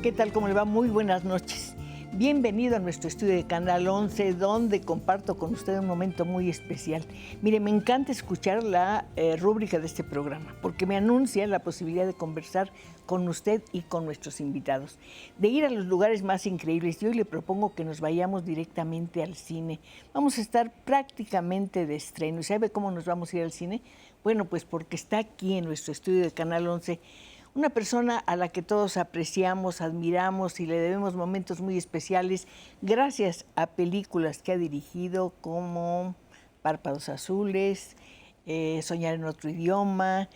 ¿Qué tal? ¿Cómo le va? Muy buenas noches. Bienvenido a nuestro estudio de Canal 11, donde comparto con usted un momento muy especial. Mire, me encanta escuchar la rúbrica de este programa, porque me anuncia la posibilidad de conversar con usted y con nuestros invitados, de ir a los lugares más increíbles. Y hoy le propongo que nos vayamos directamente al cine. Vamos a estar prácticamente de estreno. ¿Y sabe cómo nos vamos a ir al cine? Bueno, pues porque está aquí en nuestro estudio de Canal 11 una persona a la que todos apreciamos, admiramos y le debemos momentos muy especiales gracias a películas que ha dirigido como Párpados Azules, Soñar en otro idioma,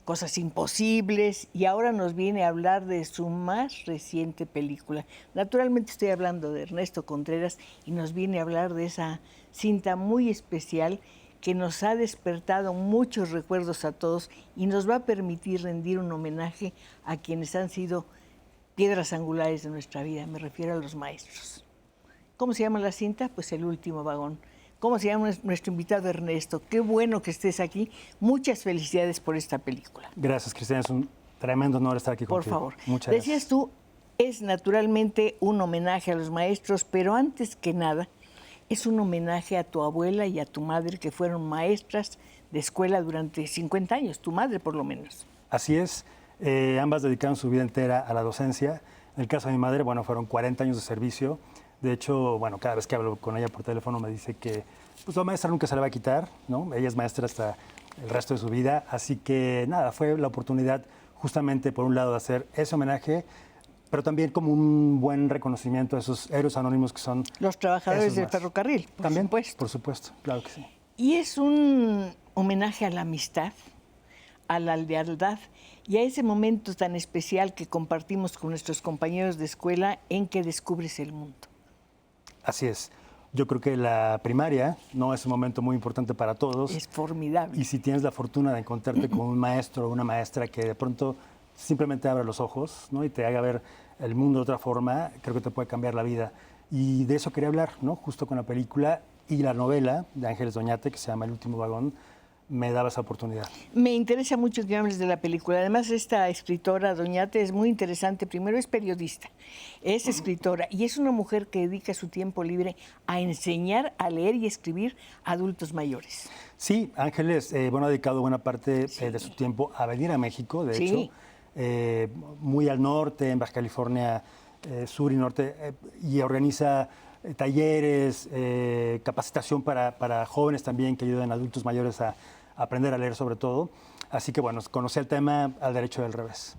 Cosas imposibles, y ahora nos viene a hablar de su más reciente película. Naturalmente estoy hablando de Ernesto Contreras y nos viene a hablar de esa cinta muy especial que nos ha despertado muchos recuerdos a todos y nos va a permitir rendir un homenaje a quienes han sido piedras angulares de nuestra vida. Me refiero a los maestros. ¿Cómo se llama la cinta? Pues El último vagón. ¿Cómo se llama nuestro invitado Ernesto? Qué bueno que estés aquí. Muchas felicidades por esta película. Gracias, Cristina. Es un tremendo honor estar aquí contigo. Por favor. Muchas gracias. Decías tú, es naturalmente un homenaje a los maestros, pero antes que nada, es un homenaje a tu abuela y a tu madre, que fueron maestras de escuela durante 50 años, tu madre por lo menos. Así es. Ambas dedicaron su vida entera a la docencia. En el caso de mi madre, bueno, fueron 40 años de servicio. De hecho, bueno, cada vez que hablo con ella por teléfono me dice que pues, la maestra nunca se la va a quitar, ¿no? Ella es maestra hasta el resto de su vida. Así que, nada, fue la oportunidad justamente, por un lado, de hacer ese homenaje, pero también como un buen reconocimiento a esos héroes anónimos que son los trabajadores del ferrocarril, también, supuesto. Por supuesto, claro que sí. Y es un homenaje a la amistad, a la lealtad y a ese momento tan especial que compartimos con nuestros compañeros de escuela en que descubres el mundo. Así es. Yo creo que la primaria no es un momento muy importante para todos. Es formidable. Y si tienes la fortuna de encontrarte con un maestro o una maestra que de pronto simplemente abra los ojos, ¿no? Y te haga ver el mundo de otra forma, creo que te puede cambiar la vida. Y de eso quería hablar, ¿no? Justo con la película y la novela de Ángeles Doñate, que se llama El último vagón, me daba esa oportunidad. Me interesa mucho que hables de la película. Además, esta escritora, Doñate, es muy interesante. Primero, es periodista, es escritora y es una mujer que dedica su tiempo libre a enseñar a leer y escribir a adultos mayores. Sí, Ángeles, bueno, ha dedicado buena parte de su tiempo a venir a México, de hecho, muy al norte, en Baja California Sur y Norte, y organiza talleres, capacitación para jóvenes también que ayudan a adultos mayores a aprender a leer sobre todo. Así que bueno, conocí el tema al derecho del revés.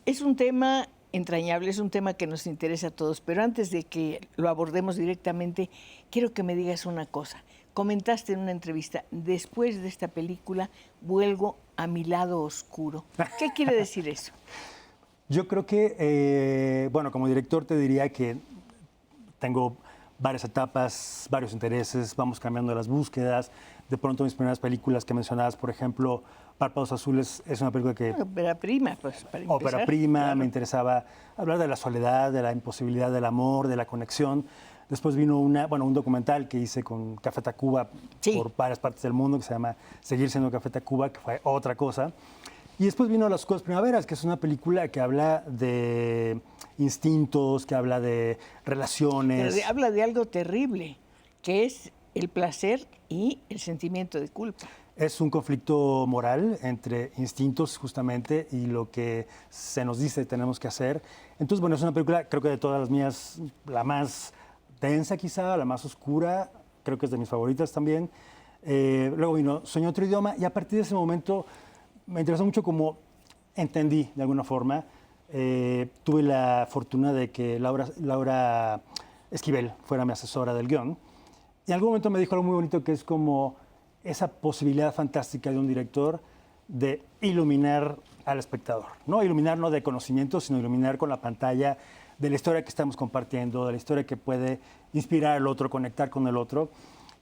Es un tema entrañable, es un tema que nos interesa a todos, pero antes de que lo abordemos directamente, quiero que me digas una cosa. Comentaste en una entrevista, después de esta película, vuelvo a mi lado oscuro. ¿Qué quiere decir eso? Yo creo que, bueno, como director te diría que tengo varias etapas, varios intereses, vamos cambiando las búsquedas. De pronto mis primeras películas que mencionabas, por ejemplo, Párpados Azules, es una película que... Ópera prima, pues, para empezar. Ópera prima, claro. Me interesaba hablar de la soledad, de la imposibilidad del amor, de la conexión. Después vino un documental que hice con Café Tacuba por varias partes del mundo, que se llama Seguir siendo Café Tacuba, que fue otra cosa. Y después vino Las Oscuras Primaveras, que es una película que habla de instintos, que habla de relaciones. Pero habla de algo terrible, que es el placer y el sentimiento de culpa. Es un conflicto moral entre instintos justamente y lo que se nos dice tenemos que hacer. Entonces, bueno, es una película, creo que de todas las mías, la más densa quizá, la más oscura, creo que es de mis favoritas también. Luego vino Soñé en otro idioma y a partir de ese momento me interesó mucho como entendí de alguna forma. Tuve la fortuna de que Laura Esquivel fuera mi asesora del guión. Y en algún momento me dijo algo muy bonito que es como esa posibilidad fantástica de un director de iluminar al espectador. No iluminar no de conocimiento, sino iluminar con la pantalla de la historia que estamos compartiendo, de la historia que puede inspirar al otro, conectar con el otro.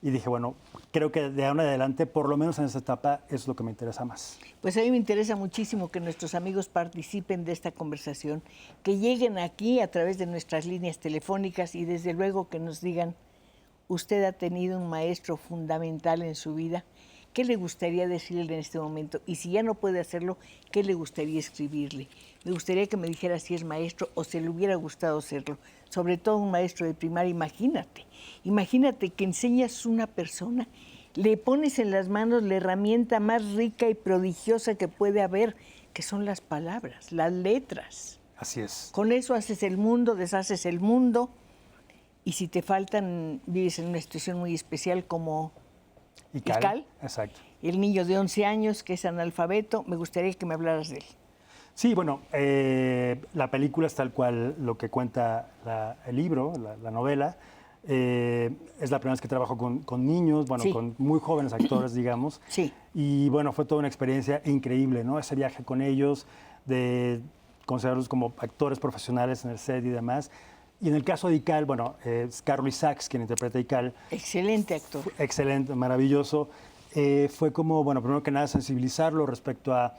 Y dije, bueno, creo que de ahora en adelante, por lo menos en esa etapa, es lo que me interesa más. Pues a mí me interesa muchísimo que nuestros amigos participen de esta conversación, que lleguen aquí a través de nuestras líneas telefónicas y desde luego que nos digan, usted ha tenido un maestro fundamental en su vida ¿qué le gustaría decirle en este momento? Y si ya no puede hacerlo, ¿qué le gustaría escribirle? Me gustaría que me dijera si es maestro o si le hubiera gustado serlo. Sobre todo un maestro de primaria, imagínate que enseñas a una persona, le pones en las manos la herramienta más rica y prodigiosa que puede haber, que son las palabras, las letras. Así es. Con eso haces el mundo, deshaces el mundo, y si te faltan, vives en una situación muy especial como Ical. Exacto. el niño de 11 años que es analfabeto. Me gustaría que me hablaras de él. Sí, bueno, la película es tal cual lo que cuenta el libro, la novela. Es la primera vez que trabajo con niños, bueno, Sí. con muy jóvenes actores, digamos. Sí. Y bueno, fue toda una experiencia increíble, ¿no? Ese viaje con ellos, de considerarlos como actores profesionales en el set y demás. Y en el caso de Ical, bueno, es Carlo Isaacs quien interpreta a Ical. Excelente actor. Excelente, maravilloso. Fue como, bueno, primero que nada, sensibilizarlo respecto a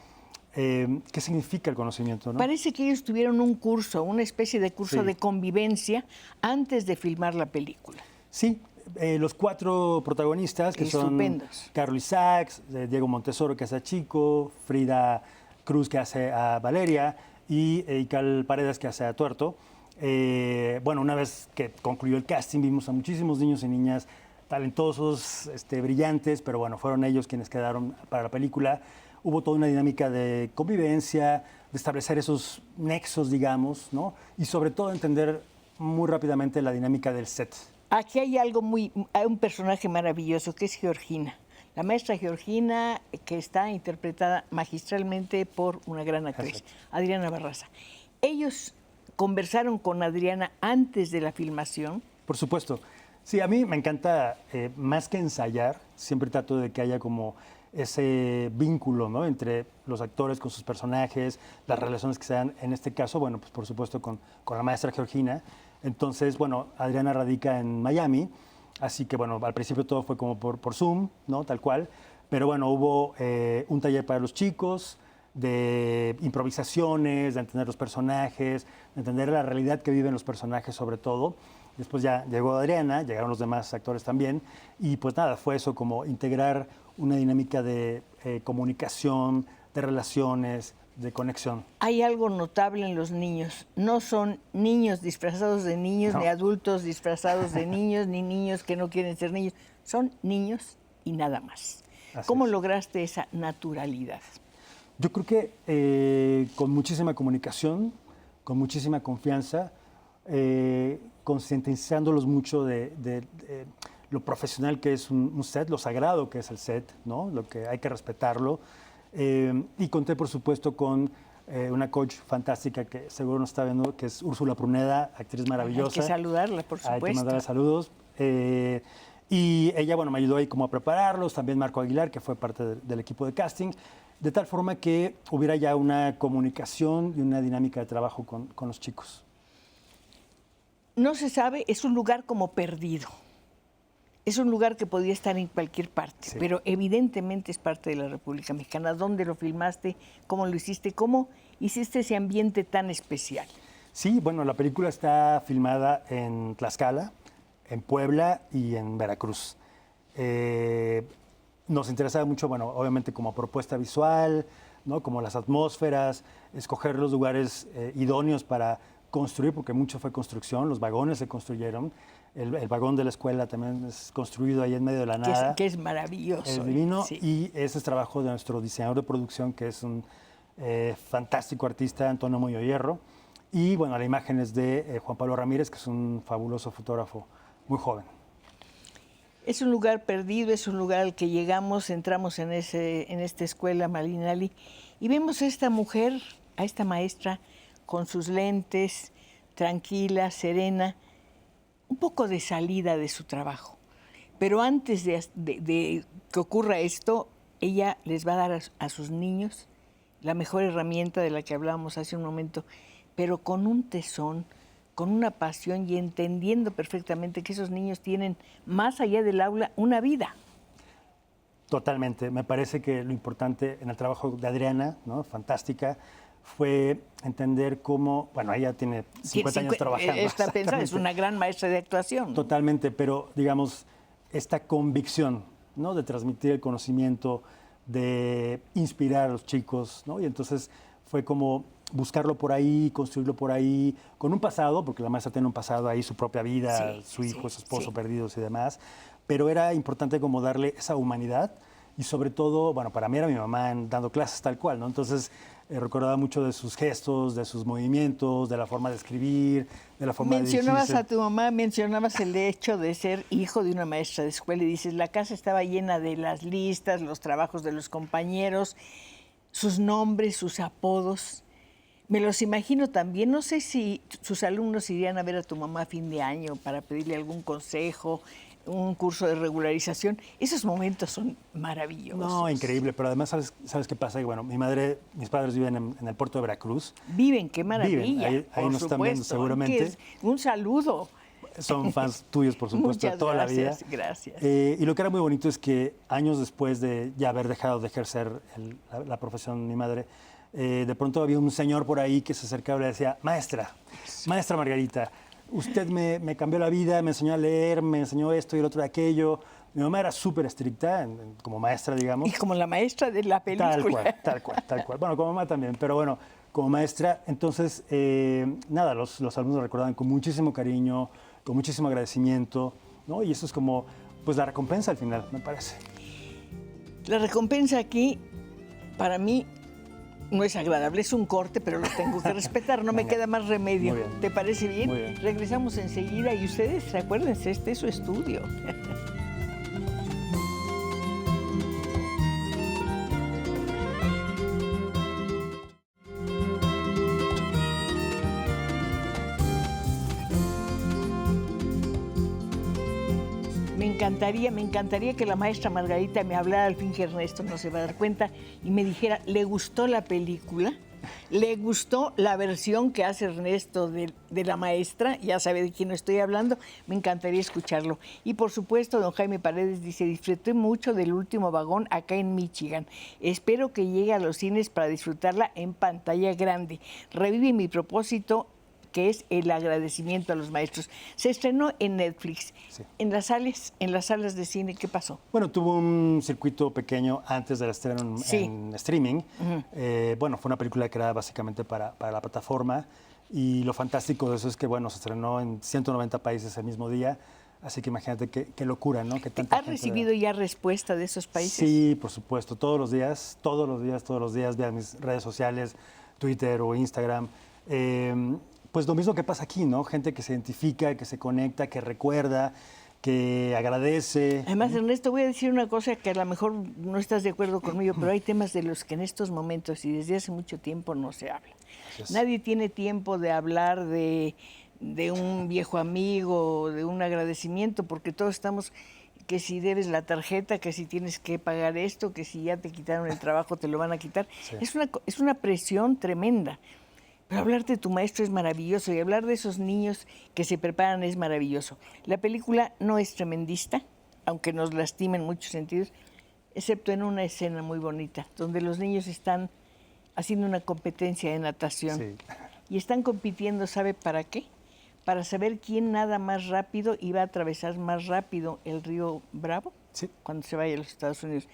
qué significa el conocimiento, ¿no? Parece que ellos tuvieron un curso, una especie de curso Sí. de convivencia antes de filmar la película. Sí, los 4 protagonistas, que Estupendos. son Carlo Isaacs, Diego Montesoro, que hace a Chico, Frida Cruz, que hace a Valeria, y Ical Paredes, que hace a Tuerto. Bueno, una vez que concluyó el casting, vimos a muchísimos niños y niñas talentosos, brillantes, pero bueno, fueron ellos quienes quedaron para la película. Hubo toda una dinámica de convivencia, de establecer esos nexos, digamos, ¿no? Y sobre todo entender muy rápidamente la dinámica del set. Aquí hay hay un personaje maravilloso que es Georgina. La maestra Georgina, que está interpretada magistralmente por una gran actriz, Adriana Barraza. Ellos conversaron con Adriana antes de la filmación. Por supuesto. Sí, a mí me encanta, más que ensayar, siempre trato de que haya como ese vínculo, ¿no? Entre los actores con sus personajes, las relaciones que se dan, en este caso, bueno, pues por supuesto con la maestra Georgina. Entonces, bueno, Adriana radica en Miami, así que bueno, al principio todo fue como por Zoom, ¿no? Tal cual, pero bueno, hubo un taller para los chicos, de improvisaciones, de entender los personajes, de entender la realidad que viven los personajes sobre todo. Después ya llegó Adriana, llegaron los demás actores también, y pues nada, fue eso, como integrar una dinámica de comunicación, de relaciones, de conexión. Hay algo notable en los niños. No son niños disfrazados de niños, No. ni adultos disfrazados de niños, ni niños que no quieren ser niños. Son niños y nada más. Así ¿Cómo es. lograste esa naturalidad? Yo creo que con muchísima comunicación, con muchísima confianza, concientizándolos mucho de lo profesional que es un set, lo sagrado que es el set, ¿no? Lo que hay que respetarlo. Y conté, por supuesto, con una coach fantástica que seguro nos está viendo, que es Úrsula Pruneda, actriz maravillosa. Hay que saludarla, por Hay que supuesto. mandarle saludos. Y ella, bueno, me ayudó ahí como a prepararlos, también Marco Aguilar, que fue parte del equipo de casting, de tal forma que hubiera ya una comunicación y una dinámica de trabajo con los chicos. No se sabe, es un lugar como perdido. Es un lugar que podía estar en cualquier parte, Sí. pero evidentemente es parte de la República Mexicana. ¿Dónde lo filmaste? ¿Cómo lo hiciste? ¿Cómo hiciste ese ambiente tan especial? Sí, bueno, la película está filmada en Tlaxcala, en Puebla y en Veracruz. Nos interesaba mucho, bueno, obviamente como propuesta visual, ¿no? Como las atmósferas, escoger los lugares idóneos para construir, porque mucho fue construcción, los vagones se construyeron. El vagón de la escuela también es construido ahí en medio de la nada. Que es maravilloso. Es divino. Sí. Y ese es trabajo de nuestro diseñador de producción, que es un fantástico artista, Antonio Moyo Hierro. Y bueno, la imagen es de Juan Pablo Ramírez, que es un fabuloso fotógrafo muy joven. Es un lugar perdido, es un lugar al que llegamos, entramos en esta escuela Malinali y vemos a esta mujer, a esta maestra, con sus lentes, tranquila, serena, un poco de salida de su trabajo. Pero antes de que ocurra esto, ella les va a dar a sus niños la mejor herramienta de la que hablábamos hace un momento, pero con un tesón, con una pasión y entendiendo perfectamente que esos niños tienen, más allá del aula, una vida. Totalmente. Me parece que lo importante en el trabajo de Adriana, ¿no? Fantástica, fue entender cómo, bueno, ella tiene 50 años trabajando. Está pensando, es exactamente. una gran maestra de actuación. Totalmente, pero digamos, esta convicción ¿no? De transmitir el conocimiento, de inspirar a los chicos, ¿no? Y entonces fue como buscarlo por ahí, construirlo por ahí, con un pasado, porque la maestra tiene un pasado ahí, su propia vida, Sí, su hijo, sí, su esposo sí. perdidos y demás, pero era importante como darle esa humanidad y sobre todo, bueno, para mí era mi mamá dando clases tal cual, ¿no? Entonces recordaba mucho de sus gestos, de sus movimientos, de la forma de escribir, de la forma de Mencionabas dirigirse. a tu mamá, mencionabas el hecho de ser hijo de una maestra de escuela y dices, la casa estaba llena de las listas, los trabajos de los compañeros, sus nombres, sus apodos. Me los imagino también. No sé si sus alumnos irían a ver a tu mamá a fin de año para pedirle algún consejo, un curso de regularización. Esos momentos son maravillosos. No, increíble, pero además, ¿sabes qué pasa? Que, bueno, mis padres viven en el puerto de Veracruz. Viven, qué Viven, maravilla. ahí Por nos están viendo supuesto. seguramente. Un saludo. Son fans tuyos, por supuesto, de Muchas toda la vida. gracias, gracias. Y lo que era muy bonito es que años después de ya haber dejado de ejercer la profesión de mi madre, de pronto había un señor por ahí que se acercaba y le decía, maestra Margarita, usted me cambió la vida, me enseñó a leer, me enseñó esto y el otro de aquello. Mi mamá era súper estricta como maestra, digamos. Y como la maestra de la película. Tal cual, tal cual, tal cual. Bueno, como mamá también, pero bueno, como maestra. Entonces, nada, los alumnos lo recordaban con muchísimo cariño, con muchísimo agradecimiento, ¿no? Y eso es como, pues, la recompensa al final, me parece. La recompensa aquí, para mí, no es agradable, es un corte, pero lo tengo que respetar, no me Venga. queda más remedio. Muy bien. ¿Te parece bien? Muy bien. Regresamos enseguida y ustedes, acuérdense, este es su estudio. Me encantaría que la maestra Margarita me hablara, al fin que Ernesto no se va a dar cuenta, y me dijera, ¿le gustó la película? ¿Le gustó la versión que hace Ernesto de la maestra? Ya sabe de quién estoy hablando, me encantaría escucharlo. Y por supuesto, don Jaime Paredes dice, disfruté mucho del Último Vagón acá en Michigan. Espero que llegue a los cines para disfrutarla en pantalla grande. Revive mi propósito, que es el agradecimiento a los maestros. Se estrenó en Netflix. Sí. En las salas de cine, ¿qué pasó? Bueno, tuvo un circuito pequeño antes del estreno en streaming. Bueno, fue una película creada básicamente para la plataforma y lo fantástico de eso es que, bueno, se estrenó en 190 países el mismo día, así que imagínate qué locura, ¿no? Que tanta ¿Has gente recibido ya respuesta de esos países? Sí, por supuesto, todos los días, vía mis redes sociales, Twitter o Instagram. Pues lo mismo que pasa aquí, ¿no? Gente que se identifica, que se conecta, que recuerda, que agradece. Además, Ernesto, voy a decir una cosa que a lo mejor no estás de acuerdo conmigo, pero hay temas de los que en estos momentos y desde hace mucho tiempo no se habla. Nadie tiene tiempo de hablar de un viejo amigo, de un agradecimiento, porque todos estamos, que si debes la tarjeta, que si tienes que pagar esto, que si ya te quitaron el trabajo te lo van a quitar. Sí. Es una presión tremenda. Pero hablar de tu maestro es maravilloso y hablar de esos niños que se preparan es maravilloso. La película no es tremendista, aunque nos lastima en muchos sentidos, excepto en una escena muy bonita, donde los niños están haciendo una competencia de natación. Sí. Y están compitiendo, ¿sabe para qué? Para saber quién nada más rápido y va a atravesar más rápido el río Bravo Sí. cuando se vaya a los Estados Unidos.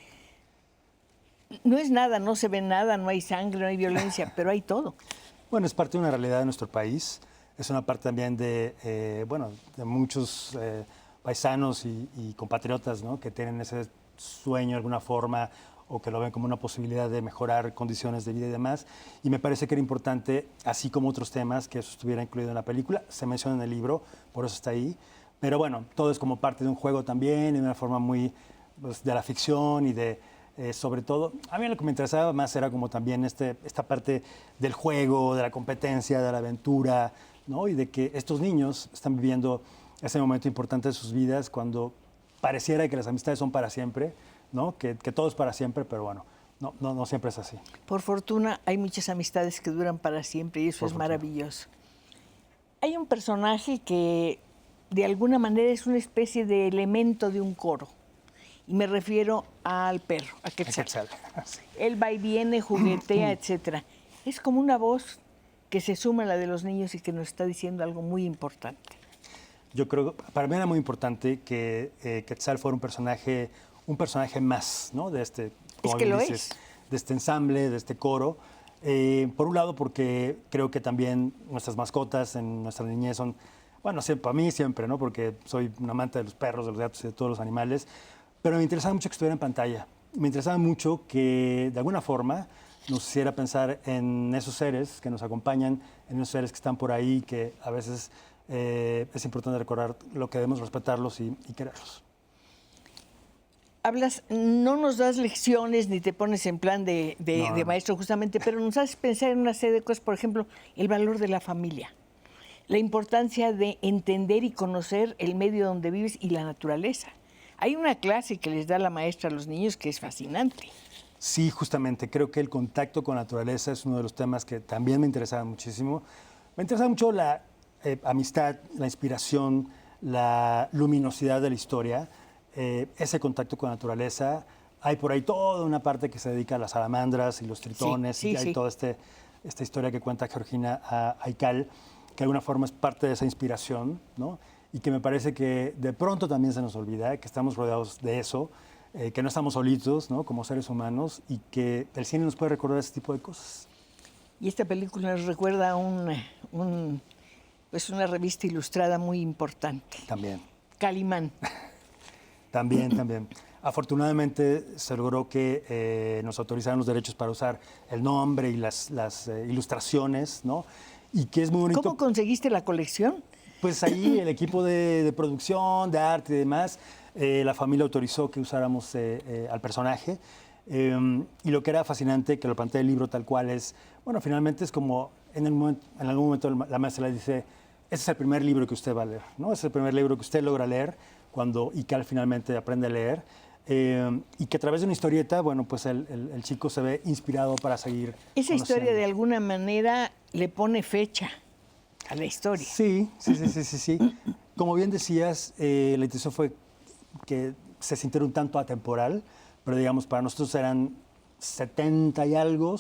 No es nada, no se ve nada, no hay sangre, no hay violencia, pero hay todo. Bueno, es parte de una realidad de nuestro país. Es una parte también de muchos paisanos y compatriotas, ¿no? Que tienen ese sueño de alguna forma o que lo ven como una posibilidad de mejorar condiciones de vida y demás. Y me parece que era importante, así como otros temas, que eso estuviera incluido en la película. Se menciona en el libro, por eso está ahí. Pero bueno, todo es como parte de un juego también, de una forma muy pues, de la ficción y de... sobre todo, a mí lo que me interesaba más era como también esta parte del juego, de la competencia, de la aventura, ¿no? Y de que estos niños están viviendo ese momento importante de sus vidas cuando pareciera que las amistades son para siempre, ¿no? Que todo es para siempre, pero bueno, no siempre es así. Por fortuna hay muchas amistades que duran para siempre y eso Por es fortuna. maravilloso. Hay un personaje que de alguna manera es una especie de elemento de un coro. Y me refiero al perro, a Quetzal. Sí. Él va y viene, juguetea, etcétera. Es como una voz que se suma a la de los niños y que nos está diciendo algo muy importante. Yo creo, para mí era muy importante que Quetzal fuera un personaje un personaje más, ¿no? De este, como que bien lo dices, es. de este ensamble, de este coro. Por un lado, porque creo que también nuestras mascotas en nuestra niñez son, bueno, para mí siempre, ¿no? Porque soy un amante de los perros, de los gatos y de todos los animales, pero me interesaba mucho que estuviera en pantalla. Me interesaba mucho que, de alguna forma, nos hiciera pensar en esos seres que nos acompañan, en esos seres que están por ahí, que a veces es importante recordar lo que debemos respetarlos y quererlos. Hablas, no nos das lecciones ni te pones en plan de No. maestro justamente, pero nos haces pensar en una serie de cosas, por ejemplo, el valor de la familia, la importancia de entender y conocer el medio donde vives y la naturaleza. Hay una clase que les da la maestra a los niños que es fascinante. Sí, justamente. Creo que el contacto con la naturaleza es uno de los temas que también me interesaba muchísimo. Me interesaba mucho la amistad, la inspiración, la luminosidad de la historia, ese contacto con la naturaleza. Hay por ahí toda una parte que se dedica a las salamandras y los tritones, Sí, y hay sí. toda esta historia que cuenta Georgina Aikal, que de alguna forma es parte de esa inspiración, ¿no? Y que me parece que de pronto también se nos olvida que estamos rodeados de eso, que no estamos solitos, ¿no? Como seres humanos, y que el cine nos puede recordar ese tipo de cosas. Y esta película nos recuerda a pues una revista ilustrada muy importante, También, Calimán. también. Afortunadamente se logró que nos autorizaran los derechos para usar el nombre y las ilustraciones, ¿no? Y que es muy bonito. ¿Cómo conseguiste la colección? Pues ahí el equipo de producción, de arte y demás, la familia autorizó que usáramos al personaje. Y lo que era fascinante, que lo planteé el libro tal cual es, bueno, finalmente es como en algún momento la maestra le dice, ese es el primer libro que usted va a leer, ¿no? Ese es el primer libro que usted logra leer cuando Ical finalmente aprende a leer. Y que a través de una historieta, bueno, pues el chico se ve inspirado para seguir Esa historia conociendo. de alguna manera le pone fecha a la historia. Sí. Como bien decías, la intención fue que se sintiera un tanto atemporal, pero digamos, para nosotros eran 70 y algo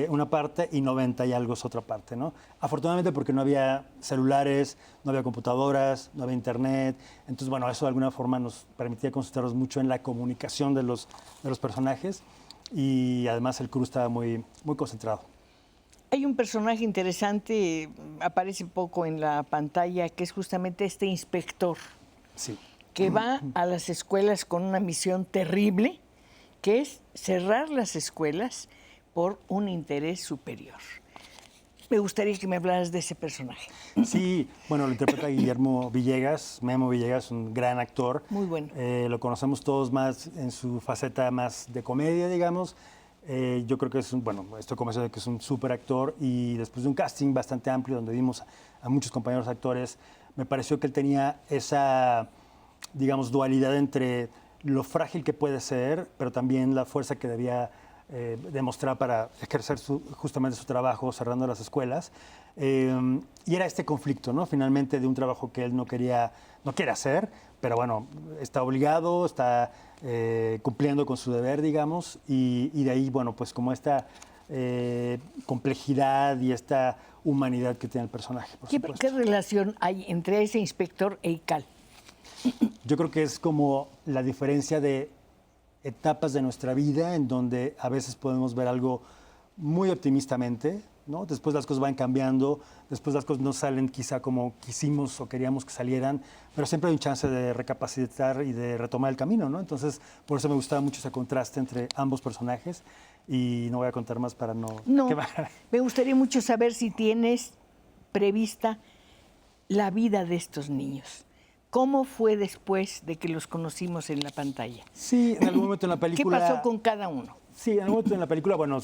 una parte y 90 y algo otra parte, ¿no? Afortunadamente porque no había celulares, no había computadoras, no había internet, entonces, bueno, eso de alguna forma nos permitía concentrarnos mucho en la comunicación de los personajes y además el crew estaba muy concentrado. Hay un personaje interesante, aparece poco en la pantalla, que es justamente este inspector, Sí. que va a las escuelas con una misión terrible, que es cerrar las escuelas por un interés superior. Me gustaría que me hablaras de ese personaje. Sí, bueno, lo interpreta Guillermo Villegas, Memo Villegas, un gran actor. Muy bueno. Lo conocemos todos más en su faceta más de comedia, digamos. Yo creo que estoy convencido de que es un súper actor y después de un casting bastante amplio donde vimos a muchos compañeros actores, me pareció que él tenía esa, digamos, dualidad entre lo frágil que puede ser, pero también la fuerza que debía demostrar para ejercer justamente su trabajo cerrando las escuelas. Y era este conflicto, ¿no? Finalmente de un trabajo que él no quiere hacer, pero bueno, está obligado, está cumpliendo con su deber, digamos, y de ahí, bueno, pues como esta complejidad y esta humanidad que tiene el personaje, por supuesto. ¿Qué relación hay entre ese inspector e Ical? Yo creo que es como la diferencia de etapas de nuestra vida en donde a veces podemos ver algo muy optimistamente, ¿no? Después las cosas van cambiando, después las cosas no salen quizá como quisimos o queríamos que salieran, pero siempre hay un chance de recapacitar y de retomar el camino, ¿no? Entonces, por eso me gustaba mucho ese contraste entre ambos personajes y no voy a contar más para no... No, me gustaría mucho saber si tienes prevista la vida de estos niños. ¿Cómo fue después de que los conocimos en la pantalla? Sí, en algún momento en la película... ¿Qué pasó con cada uno? Sí, en algún momento en la película, bueno,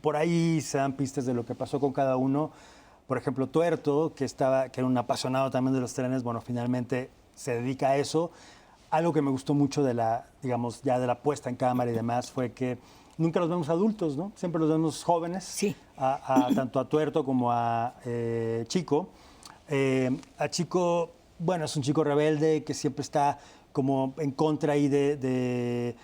por ahí se dan pistas de lo que pasó con cada uno. Por ejemplo, Tuerto, que era un apasionado también de los trenes, bueno, finalmente se dedica a eso. Algo que me gustó mucho de la, digamos, ya de la puesta en cámara y demás fue que nunca los vemos adultos, ¿no? Siempre los vemos jóvenes. Sí. Tanto a Tuerto como a Chico. A Chico, bueno, es un chico rebelde que siempre está como en contra ahí de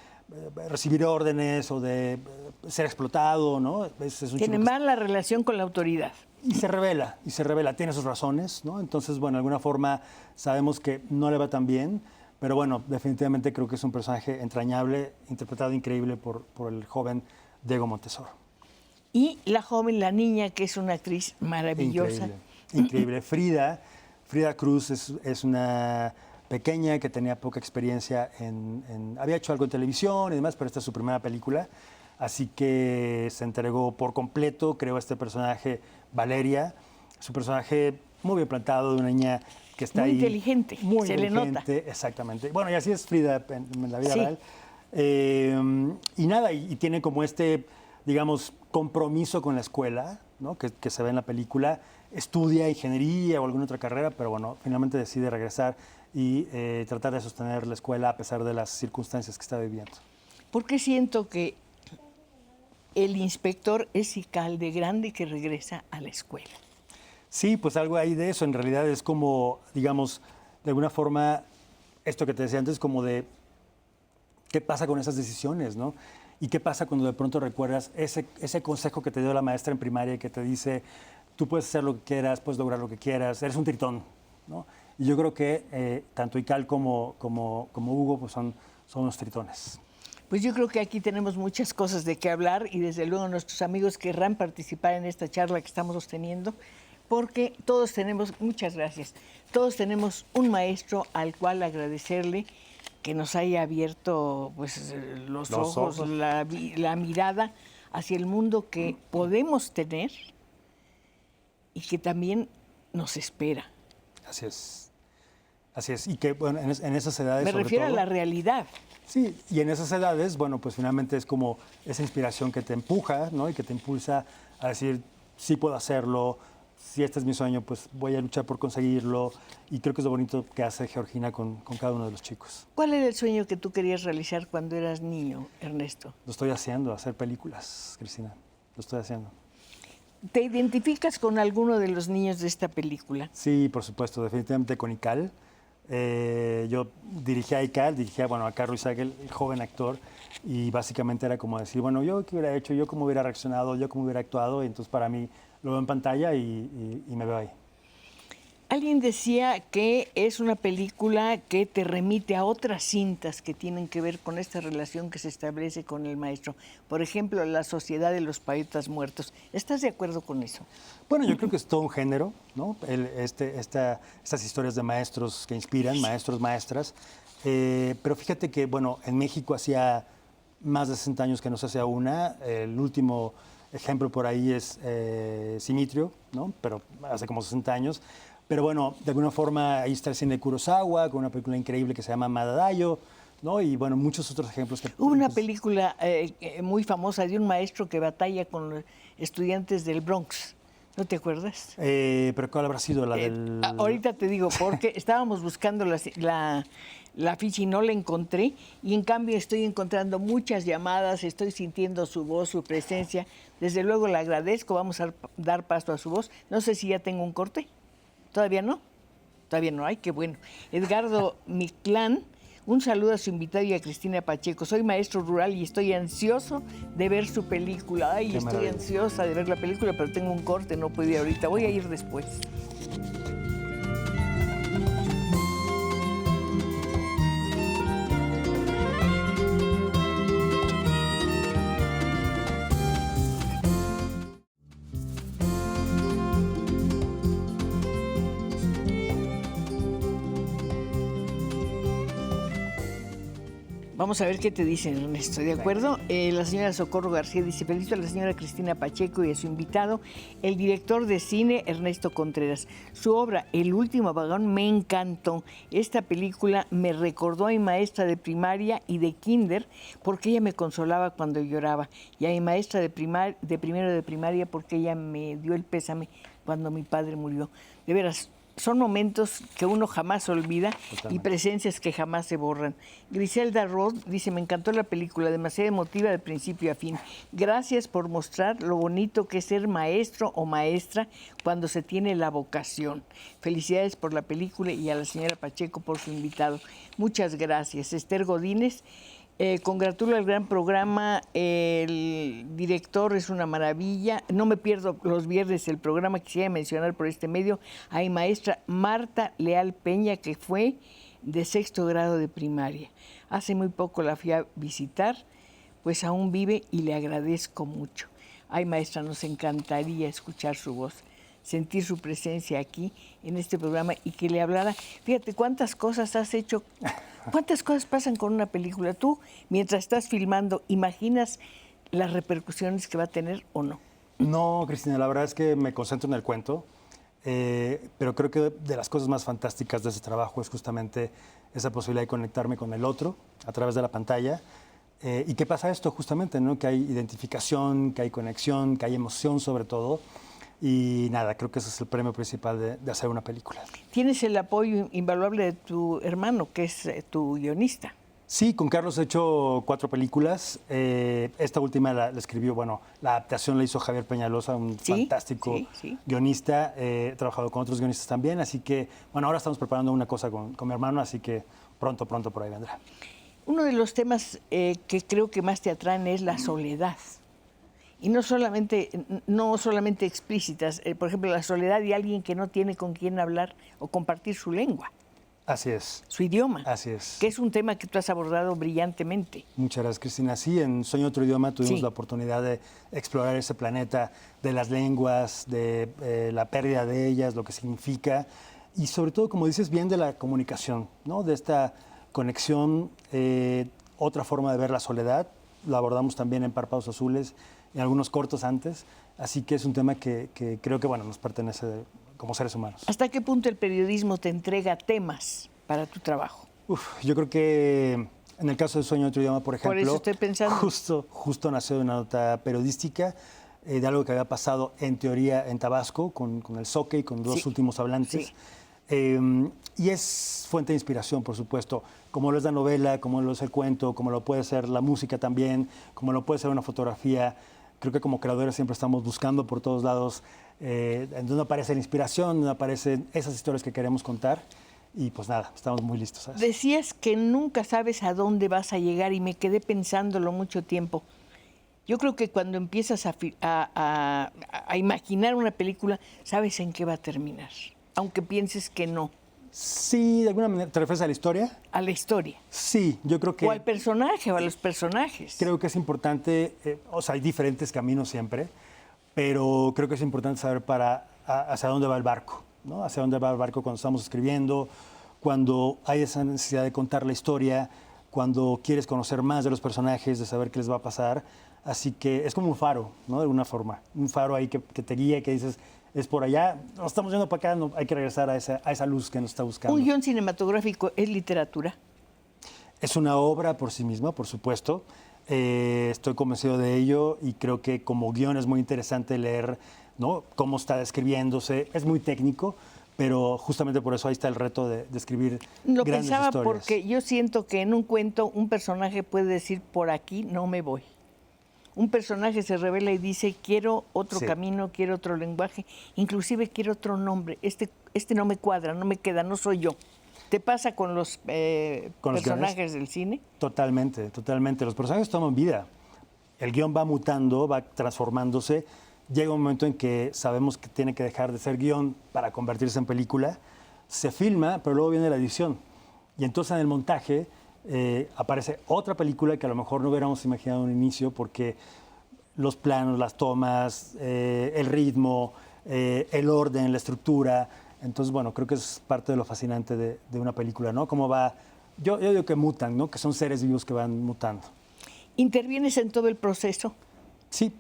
recibir órdenes o de ser explotado, ¿no? Es un Tiene mala relación con la autoridad. Y se revela, tiene sus razones, ¿no? Entonces, bueno, de alguna forma sabemos que no le va tan bien, Pero bueno, definitivamente creo que es un personaje entrañable, interpretado increíble por el joven Diego Montesoro. Y la joven, la niña, que es una actriz maravillosa. Increíble, increíble. Frida Cruz es una pequeña que tenía poca experiencia había hecho algo en televisión y demás, pero esta es su primera película. Así que se entregó por completo, creó este personaje, Valeria. Es un personaje muy bien plantado, de una niña que está muy ahí. Inteligente, Muy se inteligente, le nota. exactamente. Bueno, y así es Frida en la vida Sí. real. Y nada, y tiene como digamos, compromiso con la escuela, ¿no? que se ve en la película. Estudia ingeniería o alguna otra carrera, pero bueno, finalmente decide regresar y tratar de sostener la escuela a pesar de las circunstancias que está viviendo. Porque siento que el inspector es Ical de grande que regresa a la escuela. Sí, pues algo ahí de eso. En realidad es como, digamos, de alguna forma, esto que te decía antes, como de qué pasa con esas decisiones, ¿no? Y qué pasa cuando de pronto recuerdas ese consejo que te dio la maestra en primaria y que te dice, tú puedes hacer lo que quieras, puedes lograr lo que quieras, eres un tritón, ¿no? Y yo creo que tanto Ical como Hugo pues son unos tritones. Pues yo creo que aquí tenemos muchas cosas de qué hablar y desde luego nuestros amigos querrán participar en esta charla que estamos sosteniendo, porque todos tenemos, muchas gracias, todos tenemos un maestro al cual agradecerle que nos haya abierto pues, los ojos. La mirada hacia el mundo que podemos tener y que también nos espera. Así es. Así es. Y que, bueno, en esas edades. Me refiero a la realidad. Sí, y en esas edades, bueno, pues finalmente es como esa inspiración que te empuja, ¿no? Y que te impulsa a decir, sí puedo hacerlo, si este es mi sueño, pues voy a luchar por conseguirlo. Y creo que es lo bonito que hace Georgina con cada uno de los chicos. ¿Cuál era el sueño que tú querías realizar cuando eras niño, Ernesto? Lo estoy haciendo, hacer películas, Cristina. Lo estoy haciendo. ¿Te identificas con alguno de los niños de esta película? Sí, por supuesto, definitivamente con Ical. Yo dirigía a Ical, dirigía a Carlos Isaac, el joven actor, y básicamente era como decir, bueno, yo qué hubiera hecho, yo cómo hubiera reaccionado, yo cómo hubiera actuado, y entonces para mí lo veo en pantalla y me veo ahí. Alguien decía que es una película que te remite a otras cintas que tienen que ver con esta relación que se establece con el maestro. Por ejemplo, La Sociedad de los Poetas Muertos. ¿Estás de acuerdo con eso? Bueno, yo creo que es todo un género, ¿no? Estas historias de maestros que inspiran, maestros, maestras. Pero fíjate que, bueno, en México hacía más de 60 años que no se hacía una. El último ejemplo por ahí es Simitrio, ¿no? Pero hace como 60 años. Pero bueno, de alguna forma ahí está el cine de Kurosawa, con una película increíble que se llama Madadayo, ¿no? Y bueno, muchos otros ejemplos. Hubo una película muy famosa de un maestro que batalla con los estudiantes del Bronx. ¿No te acuerdas? ¿Pero cuál habrá sido la del...? Ahorita te digo, porque estábamos buscando la ficha y no la encontré, y en cambio estoy encontrando muchas llamadas, estoy sintiendo su voz, su presencia. Desde luego le agradezco, vamos a dar paso a su voz. No sé si ya tengo un corte. ¿Todavía no? Todavía no hay, qué bueno. Edgardo Miclán, un saludo a su invitado y a Cristina Pacheco. Soy maestro rural y estoy ansioso de ver su película. Ay, qué estoy maravilla. ansiosa de ver la película, pero tengo un corte, no puedo ir ahorita. Voy a ir después. Vamos a ver qué te dicen, Ernesto. ¿De acuerdo? La señora Socorro García dice, felicito a la señora Cristina Pacheco y a su invitado, el director de cine Ernesto Contreras. Su obra, El último vagón, me encantó. Esta película me recordó a mi maestra de primaria y de kinder porque ella me consolaba cuando lloraba. Y a mi maestra de primero de primaria porque ella me dio el pésame cuando mi padre murió. De veras, son momentos que uno jamás olvida. Totalmente. Y presencias que jamás se borran. Griselda Roth dice, me encantó la película, demasiado emotiva de principio a fin. Gracias por mostrar lo bonito que es ser maestro o maestra cuando se tiene la vocación. Felicidades por la película y a la señora Pacheco por su invitado. Muchas gracias. Esther Godínez, congratulo el gran programa, el director es una maravilla, no me pierdo los viernes el programa, quisiera mencionar por este medio a mi maestra Marta Leal Peña, que fue de 6º grado de primaria. Hace muy poco la fui a visitar, pues aún vive y le agradezco mucho. Ay, maestra, nos encantaría escuchar su voz, sentir su presencia aquí en este programa y que le hablara. Fíjate cuántas cosas has hecho, cuántas cosas pasan con una película. Tú, mientras estás filmando, ¿imaginas las repercusiones que va a tener o no? No, Cristina, la verdad es que me concentro en el cuento, pero creo que de las cosas más fantásticas de ese trabajo es justamente esa posibilidad de conectarme con el otro a través de la pantalla. ¿Y qué pasa esto justamente? ¿No? Que hay identificación, que hay conexión, que hay emoción sobre todo. Y nada, creo que ese es el premio principal de hacer una película. Tienes el apoyo invaluable de tu hermano, que es tu guionista. Sí, con Carlos he hecho 4 películas. Esta última la escribió, bueno, la adaptación la hizo Javier Peñalosa, un fantástico guionista. He trabajado con otros guionistas también, así que, bueno, ahora estamos preparando una cosa con mi hermano, así que pronto por ahí vendrá. Uno de los temas que creo que más te atraen es la soledad. Y no solamente explícitas, por ejemplo, la soledad de alguien que no tiene con quién hablar o compartir su lengua. Así es. Su idioma. Así es. Que es un tema que tú has abordado brillantemente. Muchas gracias, Cristina. Sí, en Sueño Otro Idioma tuvimos la oportunidad de explorar ese planeta de las lenguas, de la pérdida de ellas, lo que significa, y sobre todo, como dices bien, de la comunicación, ¿no? De esta conexión, otra forma de ver la soledad. Lo abordamos también en Párpados Azules, en algunos cortos antes, así que es un tema que creo que, bueno, nos pertenece como seres humanos. ¿Hasta qué punto el periodismo te entrega temas para tu trabajo? Yo creo que en el caso de Sueño Otro Idioma, por ejemplo, por eso estoy pensando. Justo nació de una nota periodística, de algo que había pasado en teoría en Tabasco, con el Zoque y con los últimos hablantes. Y es fuente de inspiración, por supuesto, como lo es la novela, como lo es el cuento, como lo puede ser la música también, como lo puede ser una fotografía. Creo que como creadores siempre estamos buscando por todos lados en donde aparece la inspiración, donde aparecen esas historias que queremos contar. Y pues nada, estamos muy listos, ¿sabes? Decías que nunca sabes a dónde vas a llegar y me quedé pensándolo mucho tiempo. Yo creo que cuando empiezas a imaginar una película, sabes en qué va a terminar, aunque pienses que no. Sí, de alguna manera. ¿Te refieres a la historia? A la historia. Sí, yo creo que... O al personaje, o a los personajes. Creo que es importante, o sea, hay diferentes caminos siempre, pero creo que es importante saber hacia dónde va el barco, ¿no? Hacia dónde va el barco cuando estamos escribiendo, cuando hay esa necesidad de contar la historia, cuando quieres conocer más de los personajes, de saber qué les va a pasar. Así que es como un faro, ¿no? De alguna forma. Un faro ahí que te guía, que dices, es por allá, nos estamos yendo para acá, no, hay que regresar a esa luz que nos está buscando. ¿Un guión cinematográfico es literatura? Es una obra por sí misma, por supuesto. Estoy convencido de ello y creo que como guión es muy interesante leer, ¿no?, cómo está describiéndose. Es muy técnico, pero justamente por eso ahí está el reto de escribir Lo grandes pensaba historias. porque yo siento que en un cuento un personaje puede decir, por aquí no me voy. Un personaje se revela y dice, quiero otro camino, quiero otro lenguaje, inclusive quiero otro nombre. Este no me cuadra, no me queda, no soy yo. ¿Te pasa con los personajes del cine? Totalmente, totalmente. Los personajes toman vida. El guión va mutando, va transformándose. Llega un momento en que sabemos que tiene que dejar de ser guión para convertirse en película. Se filma, pero luego viene la edición. Y entonces en el montaje aparece otra película que a lo mejor no hubiéramos imaginado en un inicio, porque los planos, las tomas, el ritmo, el orden, la estructura. Entonces, bueno, creo que es parte de lo fascinante de una película, ¿no? Cómo va... Yo digo que mutan, ¿no? Que son seres vivos que van mutando. ¿Intervienes en todo el proceso? Sí,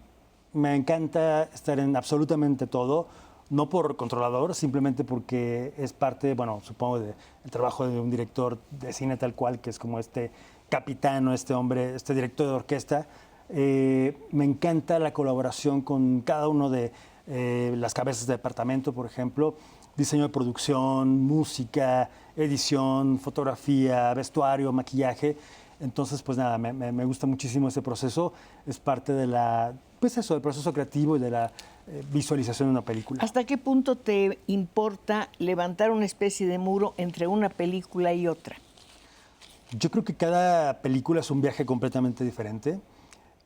me encanta estar en absolutamente todo, no por controlador, simplemente porque es parte, bueno, supongo, del trabajo de un director de cine tal cual, que es como este capitán o este hombre, este director de orquesta. Me encanta la colaboración con cada uno de las cabezas de departamento, por ejemplo, diseño de producción, música, edición, fotografía, vestuario, maquillaje. Entonces, pues nada, me gusta muchísimo ese proceso. Es parte de del proceso creativo y de la visualización de una película. ¿Hasta qué punto te importa levantar una especie de muro entre una película y otra? Yo creo que cada película es un viaje completamente diferente.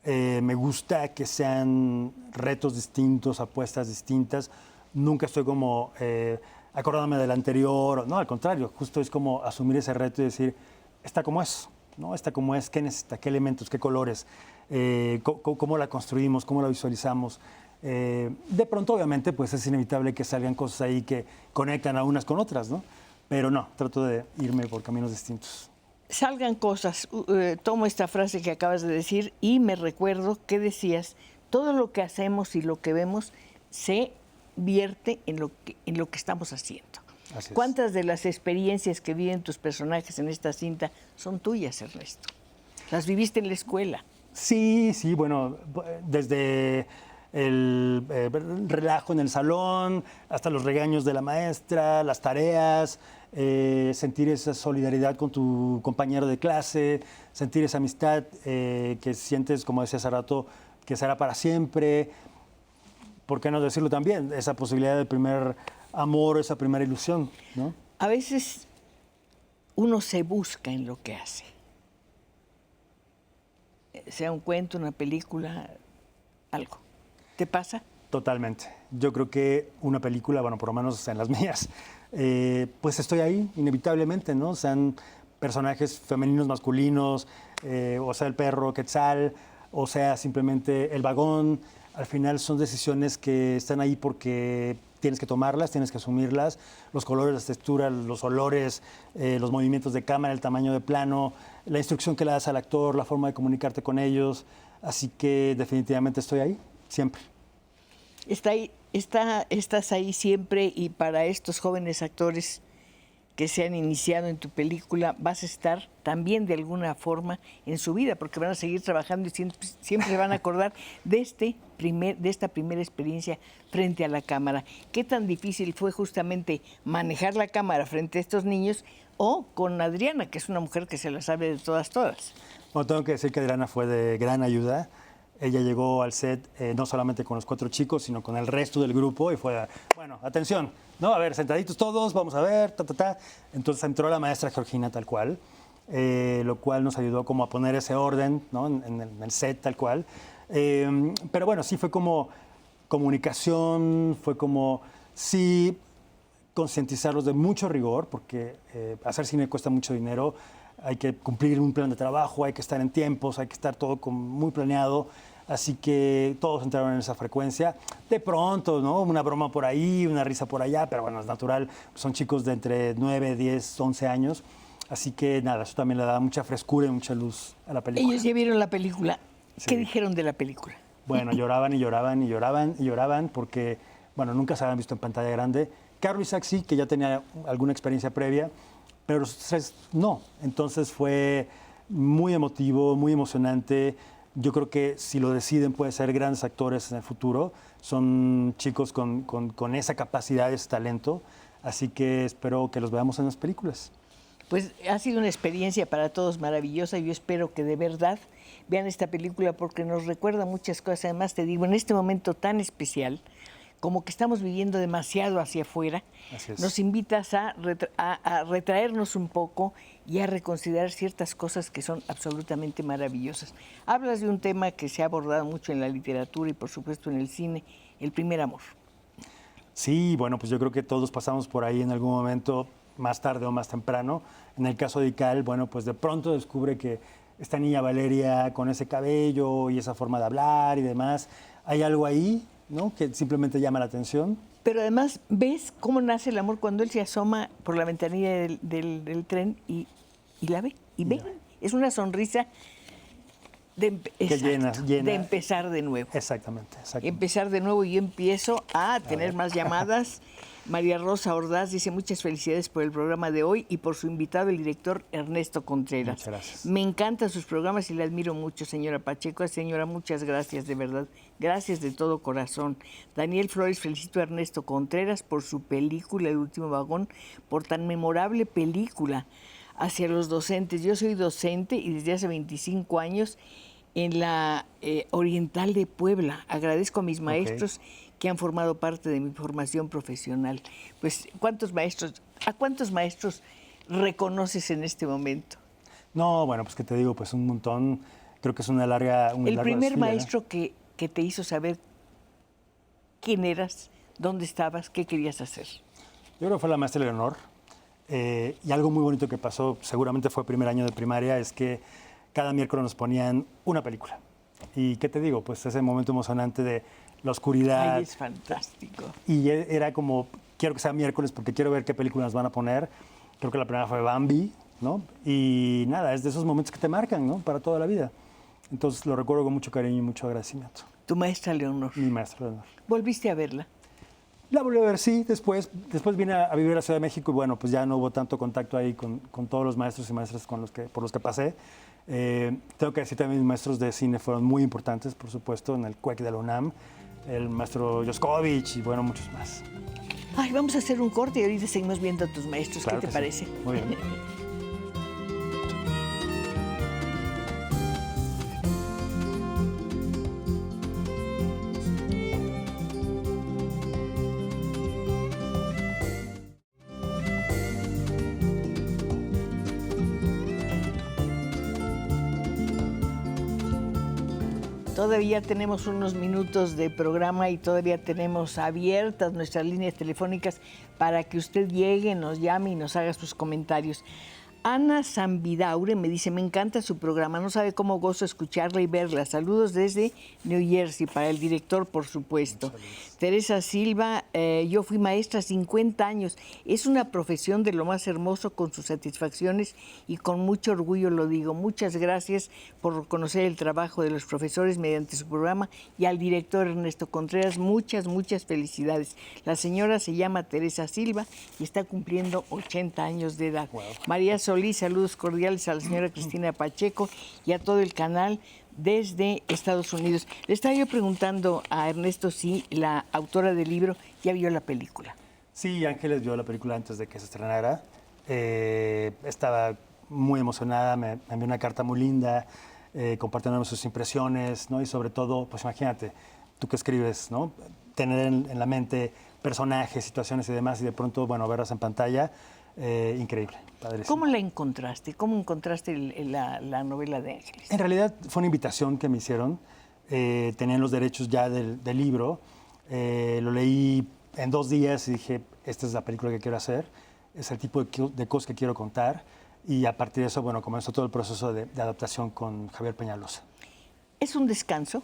Me gusta que sean retos distintos, apuestas distintas. Nunca estoy como acordándome del anterior, no, al contrario, justo es como asumir ese reto y decir, está como es, ¿no? Está como es, ¿qué necesita? ¿Qué elementos? ¿Qué colores? ¿Cómo la construimos? ¿Cómo la visualizamos? De pronto, obviamente, pues es inevitable que salgan cosas ahí que conectan a unas con otras, ¿no? Pero no, trato de irme por caminos distintos. Salgan cosas. Tomo esta frase que acabas de decir y me recuerdo que decías, todo lo que hacemos y lo que vemos se vierte en lo que estamos haciendo. Así es. ¿Cuántas de las experiencias que viven tus personajes en esta cinta son tuyas, Ernesto? ¿Las viviste en la escuela? Sí, sí, bueno, desde el relajo en el salón, hasta los regaños de la maestra, las tareas, sentir esa solidaridad con tu compañero de clase, sentir esa amistad que sientes, como decía hace rato, que será para siempre. ¿Por qué no decirlo también? Esa posibilidad de primer amor, esa primera ilusión, ¿no? A veces uno se busca en lo que hace. Sea un cuento, una película, algo. ¿Te pasa? Totalmente. Yo creo que una película, bueno, por lo menos en las mías, pues estoy ahí, inevitablemente, ¿no? Sean personajes femeninos, masculinos, o sea, el perro Quetzal, o sea, simplemente el vagón. Al final son decisiones que están ahí porque tienes que tomarlas, tienes que asumirlas. Los colores, las texturas, los olores, los movimientos de cámara, el tamaño de plano, la instrucción que le das al actor, la forma de comunicarte con ellos. Así que definitivamente estoy ahí, siempre. Estás ahí siempre y para estos jóvenes actores que se han iniciado en tu película, vas a estar también de alguna forma en su vida, porque van a seguir trabajando y siempre se van a acordar de esta primera experiencia frente a la cámara. ¿Qué tan difícil fue justamente manejar la cámara frente a estos niños o con Adriana, que es una mujer que se la sabe de todas? Bueno, tengo que decir que Adriana fue de gran ayuda. Ella llegó al set no solamente con los 4 chicos, sino con el resto del grupo y fue, bueno, atención, ¿no? A ver, sentaditos todos, vamos a ver, ta. Entonces entró la maestra Georgina tal cual, lo cual nos ayudó como a poner ese orden, ¿no? En el set tal cual. Pero bueno, sí fue como comunicación, fue como, sí, concientizarlos de mucho rigor, porque hacer cine cuesta mucho dinero, hay que cumplir un plan de trabajo, hay que estar en tiempos, hay que estar todo muy planeado. Así que todos entraron en esa frecuencia. De pronto, ¿no? Una broma por ahí, una risa por allá, pero bueno, es natural. Son chicos de entre 9, 10, 11 años. Así que nada, eso también le da mucha frescura y mucha luz a la película. Ellos ya vieron la película. Sí. ¿Qué dijeron de la película? Bueno, lloraban y lloraban y lloraban y lloraban porque, bueno, nunca se habían visto en pantalla grande. Carlos Isaac sí, que ya tenía alguna experiencia previa, pero los 3 no. Entonces fue muy emotivo, muy emocionante. Yo creo que si lo deciden pueden ser grandes actores en el futuro. Son chicos con esa capacidad, ese talento. Así que espero que los veamos en las películas. Pues ha sido una experiencia para todos maravillosa y yo espero que de verdad vean esta película porque nos recuerda muchas cosas. Además, te digo, en este momento tan especial, como que estamos viviendo demasiado hacia afuera, nos invitas a retraernos un poco y a reconsiderar ciertas cosas que son absolutamente maravillosas. Hablas de un tema que se ha abordado mucho en la literatura y por supuesto en el cine, el primer amor. Sí, bueno, pues yo creo que todos pasamos por ahí en algún momento, más tarde o más temprano. En el caso de Ical, bueno, pues de pronto descubre que esta niña Valeria con ese cabello y esa forma de hablar y demás, hay algo ahí, ¿no? Que simplemente llama la atención. Pero además ves cómo nace el amor cuando él se asoma por la ventanilla del tren y la ve. Y ve. Es una sonrisa de empezar de nuevo. Exactamente. Empezar de nuevo y yo empiezo a tener más llamadas. María Rosa Ordaz dice muchas felicidades por el programa de hoy y por su invitado, el director Ernesto Contreras. Muchas gracias. Me encantan sus programas y la admiro mucho, señora Pacheco. Señora, muchas gracias, de verdad. Gracias de todo corazón. Daniel Flores, felicito a Ernesto Contreras por su película El último vagón, por tan memorable película hacia los docentes. Yo soy docente y desde hace 25 años en la Oriental de Puebla. Agradezco a mis maestros que han formado parte de mi formación profesional. Pues, ¿a cuántos maestros reconoces en este momento? No, bueno, pues que te digo, pues un montón. Creo que es una larga El primer desfile, maestro que te hizo saber quién eras, dónde estabas, qué querías hacer. Yo creo que fue la maestra Leonor. Y algo muy bonito que pasó, seguramente fue primer año de primaria, es que cada miércoles nos ponían una película. Y qué te digo, pues ese momento emocionante de la oscuridad. Ay, es fantástico. Y era como, quiero que sea miércoles porque quiero ver qué películas nos van a poner. Creo que la primera fue Bambi, ¿no? Y nada, es de esos momentos que te marcan, ¿no? Para toda la vida. Entonces lo recuerdo con mucho cariño y mucho agradecimiento. Tu maestra Leonor. Mi maestra Leonor. ¿Volviste a verla? La volví a ver, sí, después vine a vivir a la Ciudad de México y bueno, pues ya no hubo tanto contacto ahí con todos los maestros y maestras por los que pasé. Tengo que decir también mis maestros de cine fueron muy importantes, por supuesto, en el CUEC de la UNAM, el maestro Joskovich y bueno, muchos más. Ay, vamos a hacer un corte y ahorita seguimos viendo a tus maestros. Claro ¿Qué te que parece? sí. Muy bien. Todavía tenemos unos minutos de programa y todavía tenemos abiertas nuestras líneas telefónicas para que usted llegue, nos llame y nos haga sus comentarios. Ana Zambidaure me dice, me encanta su programa, no sabe cómo gozo escucharla y verla. Saludos desde New Jersey, para el director, por supuesto. Teresa Silva, yo fui maestra 50 años. Es una profesión de lo más hermoso, con sus satisfacciones y con mucho orgullo lo digo. Muchas gracias por reconocer el trabajo de los profesores mediante su programa, y al director Ernesto Contreras, muchas felicidades. La señora se llama Teresa Silva y está cumpliendo 80 años de edad. Wow. María Solís, saludos cordiales a la señora Cristina Pacheco y a todo el canal desde Estados Unidos. Le estaba yo preguntando a Ernesto si la autora del libro ya vio la película. Sí, Ángeles vio la película antes de que se estrenara. Estaba muy emocionada, me envió una carta muy linda, compartiéndome sus impresiones, ¿no? Y sobre todo, pues imagínate, tú que escribes, ¿no? Tener en la mente personajes, situaciones y demás, y de pronto, bueno, verlas en pantalla, increíble, padrísimo. ¿Cómo la encontraste? ¿Cómo encontraste la novela de Ángeles? En realidad fue una invitación que me hicieron. Tenían los derechos ya del libro. Lo leí en 2 días y dije, esta es la película que quiero hacer, es el tipo de cosas que quiero contar. Y a partir de eso, bueno, comenzó todo el proceso de adaptación con Javier Peñalosa. ¿Es un descanso?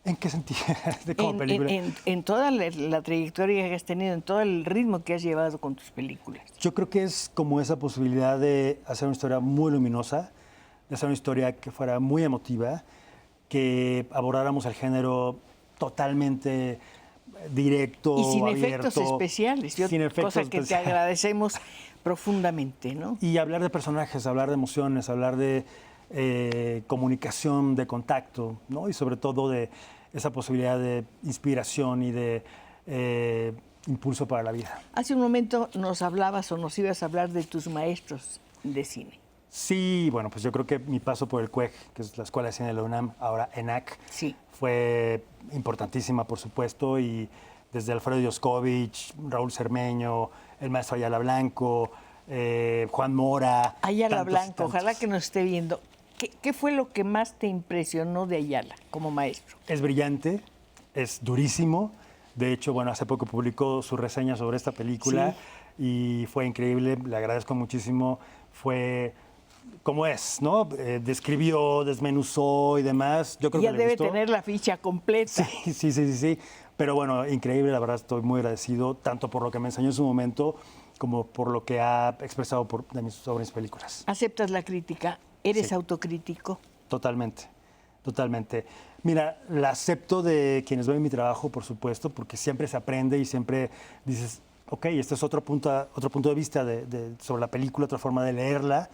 ¿En qué sentido? ¿De como película? En toda la trayectoria que has tenido, en todo el ritmo que has llevado con tus películas. Yo creo que es como esa posibilidad de hacer una historia muy luminosa, de hacer una historia que fuera muy emotiva, que abordáramos el género totalmente directo, y sin abierto, efectos especiales, cosa que te agradecemos profundamente, ¿no? Y hablar de personajes, hablar de emociones, hablar de comunicación, de contacto, ¿no? Y sobre todo de esa posibilidad de inspiración y de impulso para la vida. Hace un momento nos hablabas o nos ibas a hablar de tus maestros de cine. Sí, bueno, pues yo creo que mi paso por el CUEC, que es la Escuela de Cine de la UNAM, ahora ENAC, sí, fue importantísima, por supuesto, y desde Alfredo Joskovich, Raúl Cermeño, el maestro Ayala Blanco, Juan Mora. Ayala Blanco, ojalá que nos esté viendo. ¿Qué fue lo que más te impresionó de Ayala como maestro? Es brillante, es durísimo. De hecho, bueno, hace poco publicó su reseña sobre esta película, sí, y fue increíble, le agradezco muchísimo. Fue como es, ¿no? Describió, desmenuzó y demás. Yo creo ya que debe gustó. Tener la ficha completa. Sí. Pero bueno, increíble, la verdad estoy muy agradecido, tanto por lo que me enseñó en su momento, como por lo que ha expresado sobre mis películas. ¿Aceptas la crítica? ¿Eres autocrítico? Totalmente. Mira, la acepto de quienes ven mi trabajo, por supuesto, porque siempre se aprende y siempre dices, ok, este es otro punto de vista sobre la película, otra forma de leerla.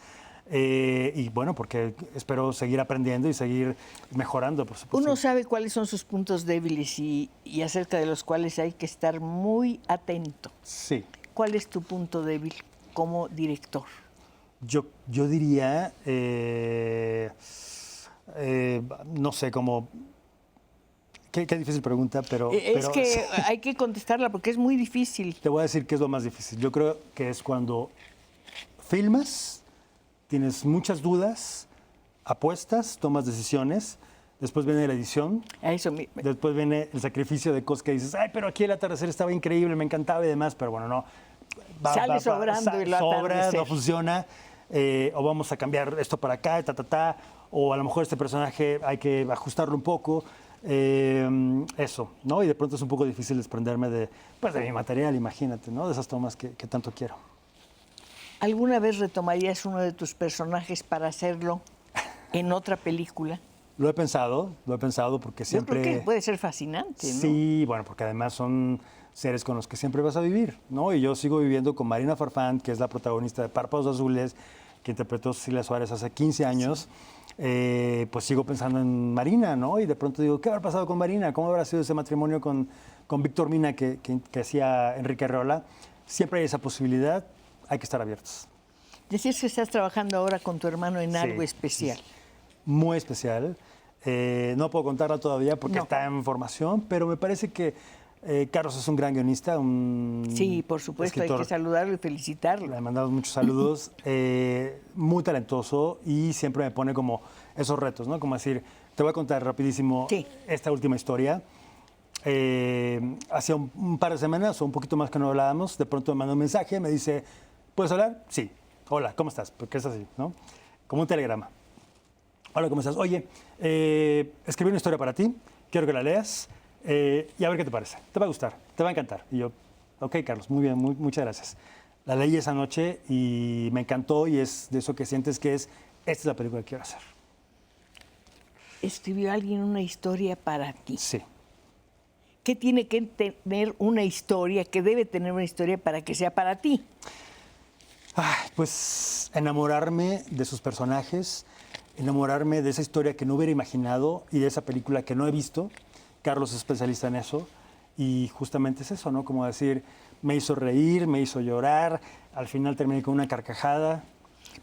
Y bueno, porque espero seguir aprendiendo y seguir mejorando, por supuesto. Uno sabe cuáles son sus puntos débiles y acerca de los cuales hay que estar muy atento. Sí. ¿Cuál es tu punto débil como director? Yo diría, no sé, como... Qué difícil pregunta, pero... Es que hay que contestarla porque es muy difícil. Te voy a decir qué es lo más difícil. Yo creo que es cuando filmas, tienes muchas dudas, apuestas, tomas decisiones, después viene la edición, A eso me... después viene el sacrificio de cosas que dices, ay, pero aquí el atardecer estaba increíble, me encantaba y demás, pero bueno, no. Sale sobrando el sobra, atardecer. no funciona, o vamos a cambiar esto para acá, o a lo mejor este personaje hay que ajustarlo un poco, eso, ¿no? Y de pronto es un poco difícil desprenderme de, pues, de mi material, imagínate, ¿no? De esas tomas que tanto quiero. ¿Alguna vez retomarías uno de tus personajes para hacerlo en otra película? Lo he pensado porque siempre... Yo creo que puede ser fascinante, ¿no? Sí, bueno, porque además son seres con los que siempre vas a vivir, ¿no? Y yo sigo viviendo con Marina Farfán, que es la protagonista de Párpados Azules, que interpretó Cecilia Suárez hace 15 años. Pues sigo pensando en Marina, ¿no? Y de pronto digo, ¿qué habrá pasado con Marina? ¿Cómo habrá sido ese matrimonio con Víctor Mina que hacía Enrique Arreola? Siempre hay esa posibilidad, hay que estar abiertos. Decías que estás trabajando ahora con tu hermano en Sí, algo especial. sí, sí. Muy especial. No puedo contarla todavía porque No. está en formación, pero me parece que Carlos es un gran guionista, un Sí, por supuesto, escritor. hay que saludarlo y felicitarlo. Le mandamos muchos saludos. Muy talentoso y siempre me pone como esos retos, ¿no? Como decir, te voy a contar rapidísimo Sí. esta última historia. Hacía un par de semanas o un poquito más que no hablábamos, de pronto me mandó un mensaje, me dice, ¿puedes hablar? Sí. Hola, ¿cómo estás? Porque es así, ¿no? Como un telegrama. Hola, ¿cómo estás? Oye, escribí una historia para ti, quiero que la leas y a ver qué te parece. Te va a gustar, te va a encantar. Y yo, ok, Carlos, muy bien, muchas gracias. La leí esa noche y me encantó y es de eso que sientes que esta es la película que quiero hacer. Escribió alguien una historia para ti. Sí. ¿Qué tiene que tener una historia, que debe tener una historia para que sea para ti? Ay, pues enamorarme de sus personajes, enamorarme de esa historia que no hubiera imaginado y de esa película que no he visto. Carlos es especialista en eso y justamente es eso, ¿no? Como decir, me hizo reír, me hizo llorar, al final terminé con una carcajada.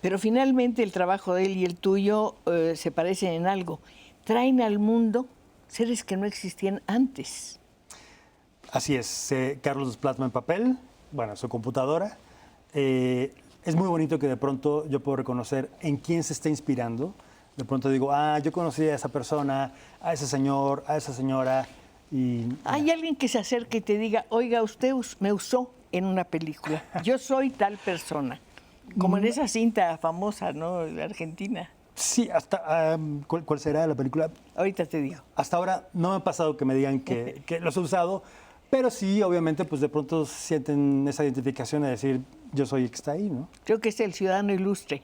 Pero finalmente el trabajo de él y el tuyo se parecen en algo. Traen al mundo seres que no existían antes. Así es, Carlos los plasma en papel, bueno, su computadora. Es muy bonito que de pronto yo puedo reconocer en quién se está inspirando. De pronto digo, yo conocí a esa persona, a ese señor, a esa señora. Y Hay alguien que se acerque y te diga, oiga, usted me usó en una película. Yo soy tal persona. Como en esa cinta famosa, ¿no? De Argentina. sí, ¿cuál será la película? Ahorita te digo. Hasta ahora no me ha pasado que me digan que los he usado, pero sí, obviamente, pues de pronto sienten esa identificación de decir, yo soy el que está ahí, ¿no? Creo que es El Ciudadano Ilustre.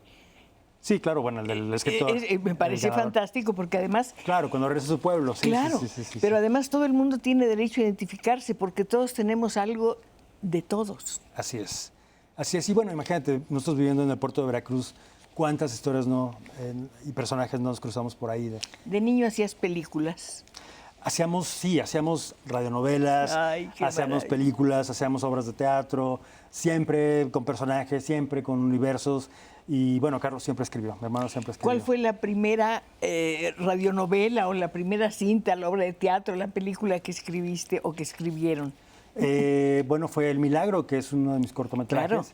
Sí, claro, bueno, el del escritor. Me parece el ganador. fantástico porque además... Claro, cuando regresa a su pueblo, sí. Claro, Sí. pero además todo el mundo tiene derecho a identificarse porque todos tenemos algo de todos. Así es. Así es. Y bueno, imagínate, nosotros viviendo en el puerto de Veracruz, cuántas historias y personajes nos cruzamos por ahí. De niño hacías películas. Hacíamos radionovelas, Ay, qué hacíamos maravilla. películas, hacíamos obras de teatro, siempre con personajes, siempre con universos. Y bueno, Carlos siempre escribió, mi hermano siempre escribió. ¿Cuál fue la primera radionovela o la primera cinta, la obra de teatro, la película que escribiste o que escribieron? Bueno, fue El Milagro, que es uno de mis cortometrajes. Claro.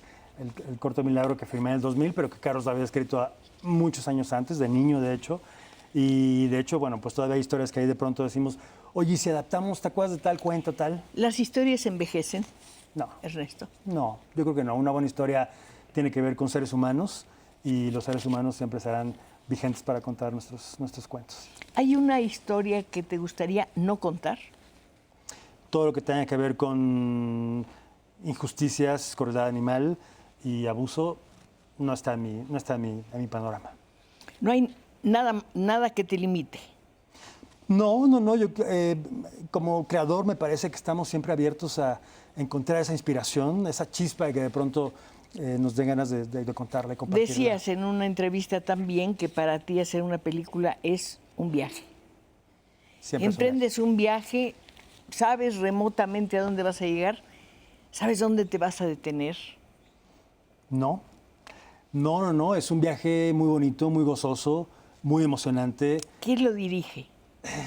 El corto Milagro que firmé en el 2000, pero que Carlos había escrito muchos años antes, de niño de hecho. Y de hecho, bueno, pues todavía hay historias que ahí de pronto decimos, oye, si adaptamos, ¿te acuerdas de tal cuento, tal? ¿Las historias envejecen, No, Ernesto? no, yo creo que no. Una buena historia tiene que ver con seres humanos y los seres humanos siempre serán vigentes para contar nuestros cuentos. ¿Hay una historia que te gustaría no contar? Todo lo que tenga que ver con injusticias, crueldad animal y abuso no está en mi panorama. No hay nada que te limite. No. Yo como creador me parece que estamos siempre abiertos a encontrar esa inspiración, esa chispa que de pronto nos den ganas de contarla y compartirla. Decías en una entrevista también que para ti hacer una película es un viaje. Siempre es un Emprendes un viaje, sabes remotamente a dónde vas a llegar, sabes dónde te vas a detener. No, es un viaje muy bonito, muy gozoso, muy emocionante. ¿Quién lo dirige?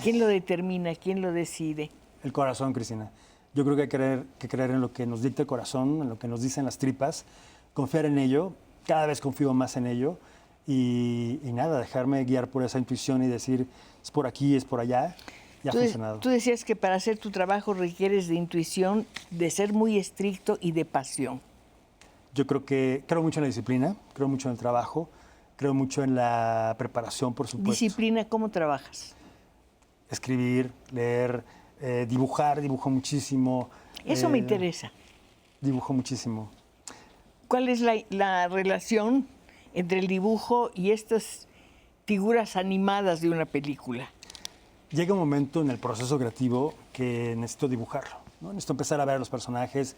¿Quién lo determina? ¿Quién lo decide? El corazón, Cristina. Yo creo que hay que creer en lo que nos dicta el corazón, en lo que nos dicen las tripas, confiar en ello, cada vez confío más en ello y nada, dejarme guiar por esa intuición y decir, es por aquí, es por allá, y ha funcionado. Tú decías que para hacer tu trabajo requieres de intuición, de ser muy estricto y de pasión. Yo creo mucho en la disciplina, creo mucho en el trabajo, creo mucho en la preparación, por supuesto. Disciplina, ¿cómo trabajas? Escribir, leer, dibujo muchísimo. Eso me interesa. Dibujo muchísimo. ¿Cuál es la relación entre el dibujo y estas figuras animadas de una película? Llega un momento en el proceso creativo que necesito dibujarlo, ¿no? Necesito empezar a ver a los personajes.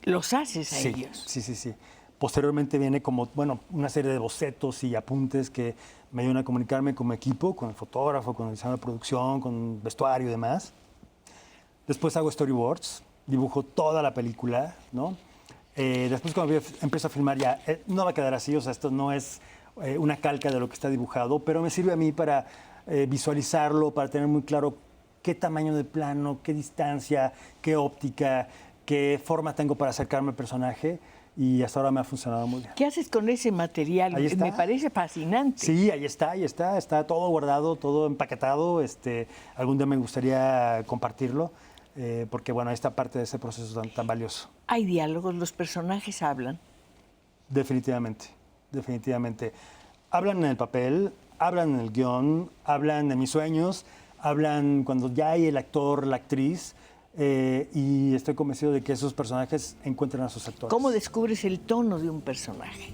¿Los haces a Sí, ellos? sí. Posteriormente viene como, una serie de bocetos y apuntes que me ayudan a comunicarme con mi equipo, con el fotógrafo, con el diseñador de producción, con vestuario y demás. Después hago storyboards, dibujo toda la película, ¿no? Después cuando empiezo a filmar ya, no va a quedar así, o sea, esto no es una calca de lo que está dibujado, pero me sirve a mí para visualizarlo, para tener muy claro qué tamaño de plano, qué distancia, qué óptica, qué forma tengo para acercarme al personaje, y hasta ahora me ha funcionado muy bien. ¿Qué haces con ese material? Ahí está. Me parece fascinante. Sí, ahí está todo guardado, todo empaquetado. Algún día me gustaría compartirlo, porque esta parte de ese proceso tan valioso. ¿Hay diálogos? ¿Los personajes hablan? Definitivamente. Hablan en el papel, hablan en el guión, hablan de mis sueños, hablan cuando ya hay el actor, la actriz, y estoy convencido de que esos personajes encuentran a sus actores. ¿Cómo descubres el tono de un personaje?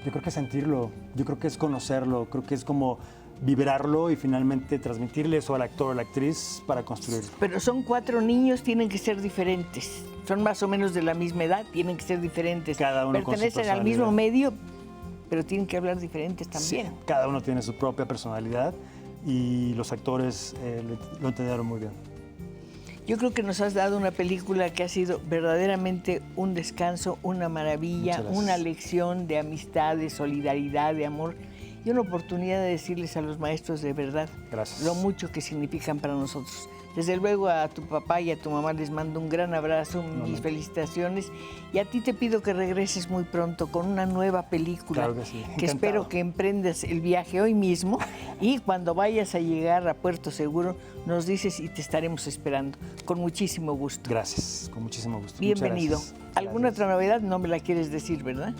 Yo creo que es sentirlo, yo creo que es conocerlo, creo que es como vibrarlo y finalmente transmitirle eso al actor o a la actriz para construirlo. Pero son 4 niños, tienen que ser diferentes. Son más o menos de la misma edad, tienen que ser diferentes. Cada uno con su pertenecen al personalidad. mismo medio, pero tienen que hablar diferentes también. Sí, cada uno tiene su propia personalidad y los actores lo entendieron muy bien. Yo creo que nos has dado una película que ha sido verdaderamente un descanso, una maravilla, una lección de amistad, de solidaridad, de amor y una oportunidad de decirles a los maestros de verdad lo mucho que significan para nosotros. Desde luego a tu papá y a tu mamá les mando un gran abrazo, mis felicitaciones, y a ti te pido que regreses muy pronto con una nueva película. Claro que sí. Que espero que emprendas el viaje hoy mismo y cuando vayas a llegar a Puerto Seguro nos dices y te estaremos esperando con muchísimo gusto. Gracias, con muchísimo gusto. Bienvenido. Muchas gracias. ¿Alguna otra novedad? No me la quieres decir, ¿verdad?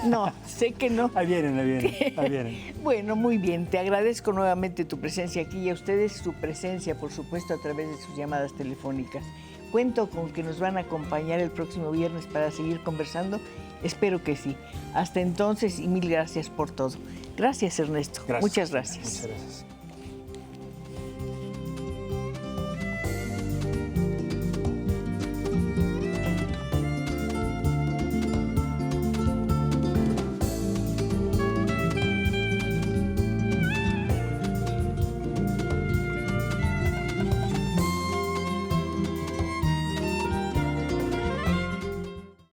No, sé que no. Ahí vienen. Bueno, muy bien. Te agradezco nuevamente tu presencia aquí y a ustedes su presencia, por supuesto, a través de sus llamadas telefónicas. Cuento con que nos van a acompañar el próximo viernes para seguir conversando. Espero que sí. Hasta entonces y mil gracias por todo. Gracias, Ernesto. Gracias. Muchas gracias. Muchas gracias.